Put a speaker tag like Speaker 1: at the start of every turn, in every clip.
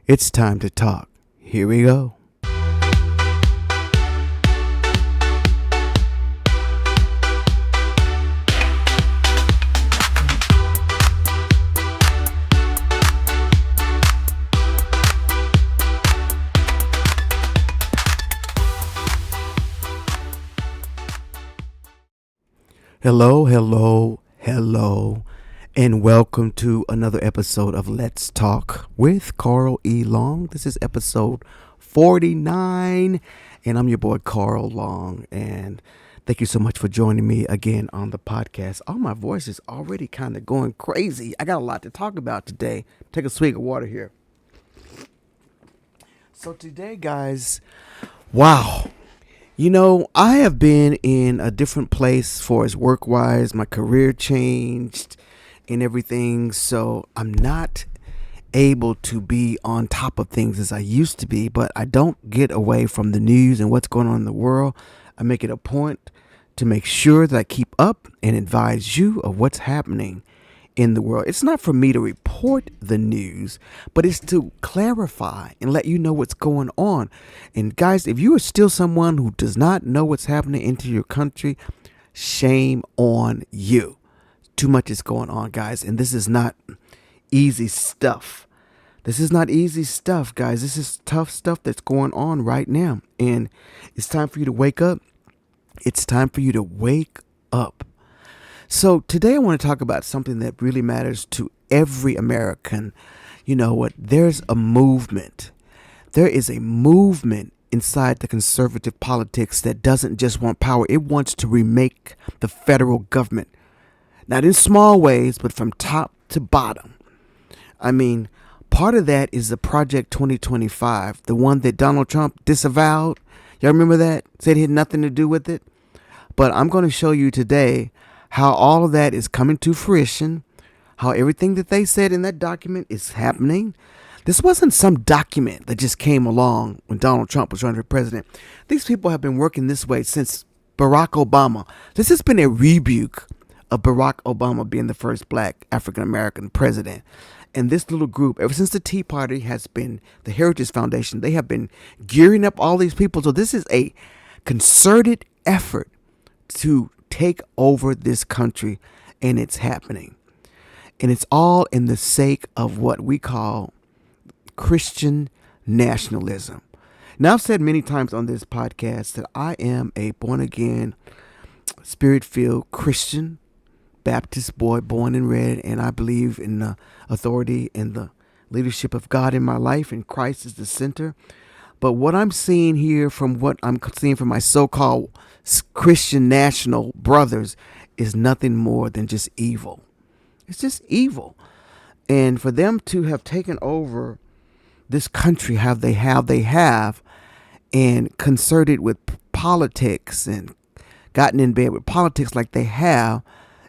Speaker 1: It's time to talk. Here we go. Hello, and welcome to another episode of Let's Talk with Carl E. Long. This is episode 49, and I'm your boy Carl Long, and thank you so much for joining me again on the podcast. Oh, my voice is already kind of going crazy. I got a lot to talk about today. Take a swig of water here. So today, guys, wow. I have been in a different place for as work-wise. My career changed and everything, so I'm not able to be on top of things as I used to be, but I don't get away from the news and what's going on in the world. I make it a point to make sure that I keep up and advise you of what's happening in the world. It's not for me to report the news, but it's to clarify and let you know what's going on. And guys, if you are still someone who does not know what's happening into your country, shame on you. Too much is going on, guys, and this is not easy stuff. This is not easy stuff, guys. This is tough stuff that's going on right now, and it's time for you to wake up. It's time for you to wake up. So today I want to talk about something that really matters to every American. You know what? There's a movement. There is a movement inside the conservative politics that doesn't just want power. It wants to remake the federal government. Not in small ways, but from top to bottom. I mean, part of that is the Project 2025, the one that Donald Trump disavowed. Y'all remember that? Said he had nothing to do with it. But I'm going to show you today how all of that is coming to fruition, how everything that they said in that document is happening. This wasn't some document that just came along when Donald Trump was running for president. These people have been working this way since Barack Obama. This has been a rebuke of Barack Obama being the first black African-American president. And this little group, ever since the Tea Party has been the Heritage Foundation, they have been gearing up all these people. So this is a concerted effort to take over this country, and it's happening. And it's all in the sake of what we call Christian nationalism. Now, I've said many times on this podcast that I am a born-again, spirit-filled Christian Baptist boy, born and reared, and I believe in the authority and the leadership of God in my life, and Christ is the center. But what I'm seeing here from what I'm seeing from my so-called Christian national brothers is nothing more than just evil. It's just evil. And for them to have taken over this country, how they have, and concerted with politics and gotten in bed with politics like they have,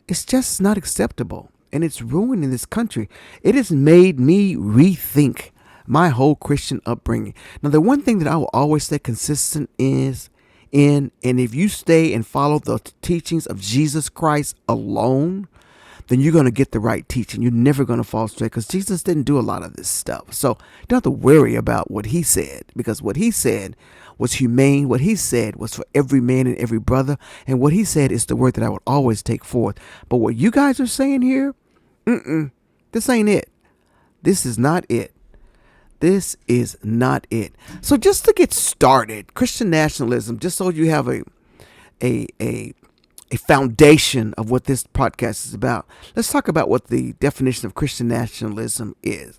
Speaker 1: it's just not acceptable. And it's ruining this country. It has made me rethink my whole Christian upbringing. Now, the one thing that I will always stay consistent is and if you stay and follow the teachings of Jesus Christ alone, then you're going to get the right teaching. You're never going to fall astray, because Jesus didn't do a lot of this stuff. So you don't have to worry about what he said, because what he said was humane. What he said was for every man and every brother. And what he said is the word that I would always take forth. But what you guys are saying here, this ain't it. This is not it. This is not it. So just to get started, Christian nationalism, just so you have a foundation of what this podcast is about, let's talk about what the definition of Christian nationalism is.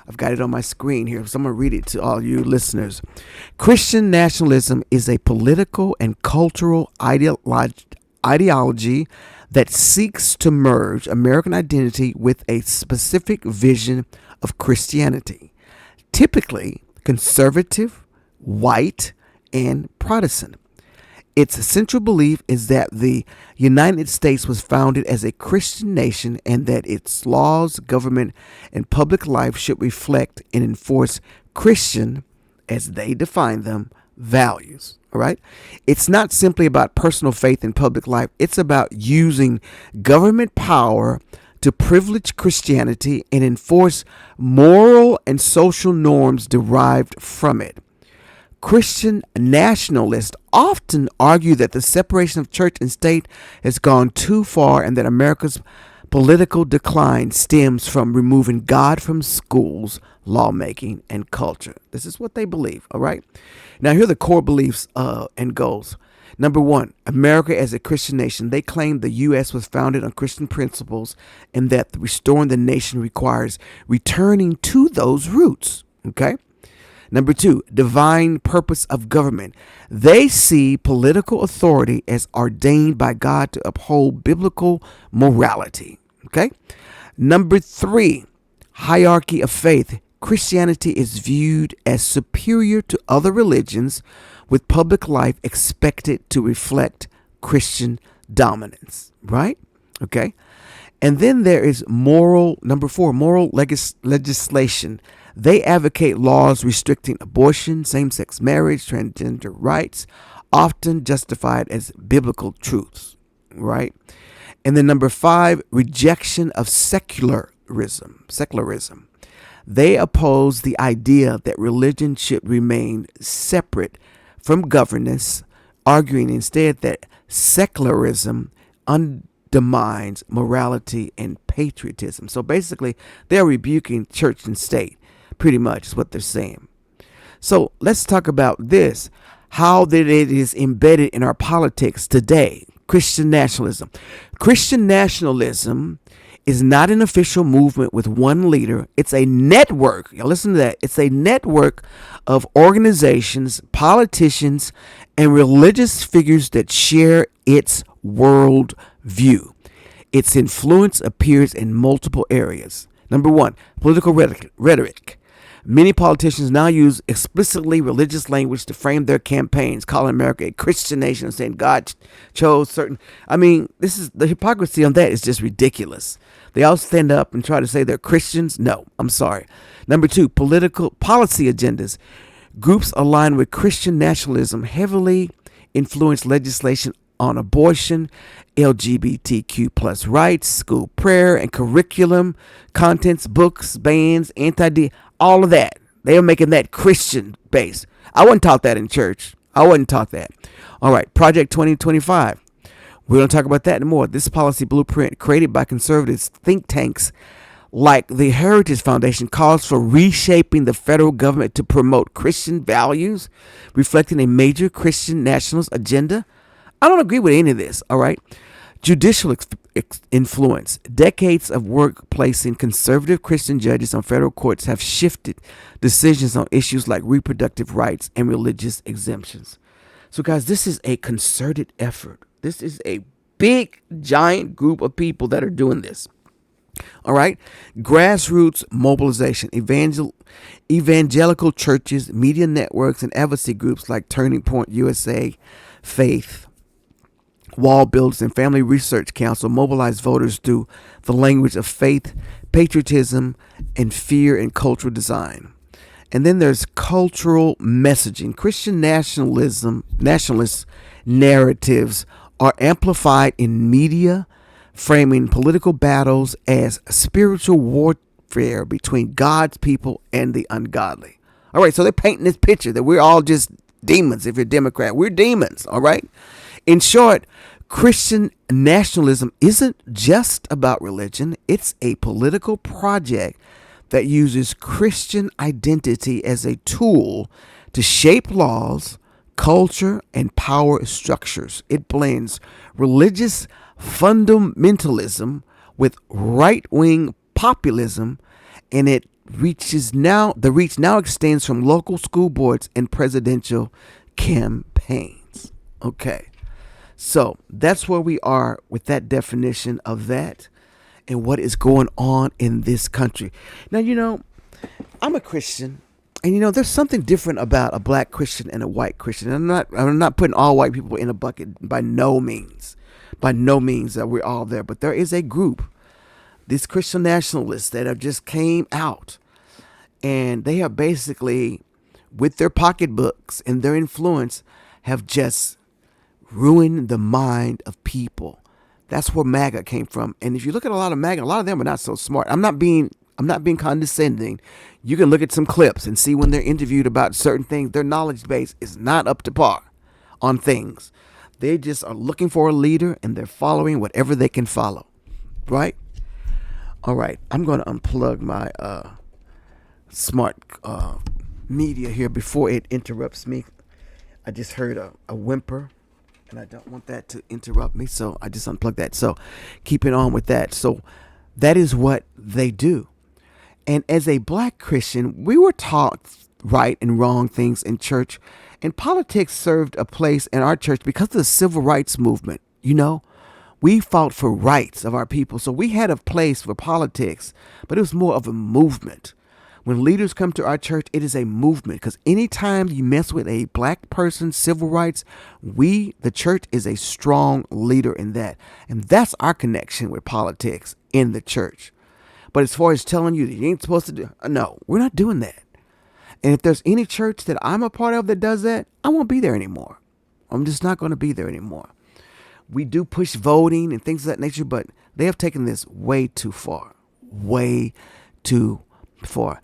Speaker 1: I've got it on my screen here, so I'm going to read it to all you listeners. Christian nationalism is a political and cultural ideology that seeks to merge American identity with a specific vision of Christianity, typically conservative, white, and Protestant. Its central belief is that the United States was founded as a Christian nation, and that its laws, government, and public life should reflect and enforce Christian, as they define them, values. All right. It's not simply about personal faith in public life. It's about using government power to privilege Christianity and enforce moral and social norms derived from it. Christian nationalists often argue that the separation of church and state has gone too far and that America's political decline stems from removing God from schools, lawmaking, and culture. This is what they believe, all right? Now, here are the core beliefs and goals. Number one, America as a Christian nation. They claim the U.S. was founded on Christian principles and that restoring the nation requires returning to those roots, okay? Number two, divine purpose of government. They see political authority as ordained by God to uphold biblical morality. Okay. Number three, hierarchy of faith. Christianity is viewed as superior to other religions, with public life expected to reflect Christian dominance. Right? Okay. And then there is number four, moral legislation. They advocate laws restricting abortion, same-sex marriage, transgender rights, often justified as biblical truths, right? And then number five, rejection of secularism. They oppose the idea that religion should remain separate from governance, arguing instead that secularism undermines morality and patriotism. So basically, they're rebuking church and state. Pretty much is what they're saying. So let's talk about this, how that it is embedded in our politics today. Christian nationalism. Christian nationalism is not an official movement with one leader. It's a network. Now listen to that. It's a network of organizations, politicians, and religious figures that share its world view. Its influence appears in multiple areas. Number one, political rhetoric. Many politicians now use explicitly religious language to frame their campaigns, calling America a Christian nation and saying God chose certain. I mean, this is the hypocrisy on that is just ridiculous. They all stand up and try to say they're Christians. No, I'm sorry. Number two, political policy agendas. Groups aligned with Christian nationalism heavily influence legislation on abortion, LGBTQ plus rights, school prayer and curriculum, contents, books, bans, all of that. They are making that Christian based. I wasn't taught that in church. I wasn't taught that. All right, Project 2025. We're going to talk about that and more. This policy blueprint created by conservative think tanks like the Heritage Foundation calls for reshaping the federal government to promote Christian values, reflecting a major Christian nationalist agenda. I don't agree with any of this, all right? Judicial influence. Decades of work placing conservative Christian judges on federal courts have shifted decisions on issues like reproductive rights and religious exemptions. So, guys, this is a concerted effort. This is a big, giant group of people that are doing this. All right. Grassroots mobilization. Evangelical churches, media networks, and advocacy groups like Turning Point USA, Faith, Wall Builders, and Family Research Council mobilize voters through the language of faith, patriotism, and fear and cultural design. And then there's cultural messaging. Christian nationalist narratives are amplified in media, framing political battles as spiritual warfare between God's people and the ungodly. All right, so they're painting this picture that we're all just demons. If you're a Democrat, we're demons. All right. In short, Christian nationalism isn't just about religion. It's a political project that uses Christian identity as a tool to shape laws, culture, and power structures. It blends religious fundamentalism with right-wing populism, and the reach now extends from local school boards and presidential campaigns. Okay. So that's where we are with that definition of that and what is going on in this country. Now, I'm a Christian, and there's something different about a black Christian and a white Christian. I'm not putting all white people in a bucket by no means. By no means that we're all there. But there is a group, these Christian nationalists that have just came out, and they have basically, with their pocketbooks and their influence, have just ruined the mind of people. That's where MAGA came from. And if you look at a lot of MAGA, a lot of them are not so smart. I'm not being condescending. You can look at some clips and see when they're interviewed about certain things, their knowledge base is not up to par on things. They just are looking for a leader and they're following whatever they can follow. Right? All right. I'm going to unplug my smart media here before it interrupts me. I just heard a whimper and I don't want that to interrupt me. So I just unplugged that. So keeping on with that. So that is what they do. And as a black Christian, we were taught right and wrong things in church. And politics served a place in our church because of the civil rights movement. You know, we fought for rights of our people. So we had a place for politics, but it was more of a movement. When leaders come to our church, it is a movement, because anytime you mess with a black person's civil rights, the church, is a strong leader in that. And that's our connection with politics in the church. But as far as telling you that you ain't supposed to do, no, we're not doing that. And if there's any church that I'm a part of that does that, I won't be there anymore. I'm just not going to be there anymore. We do push voting and things of that nature, but they have taken this way too far. Way too far.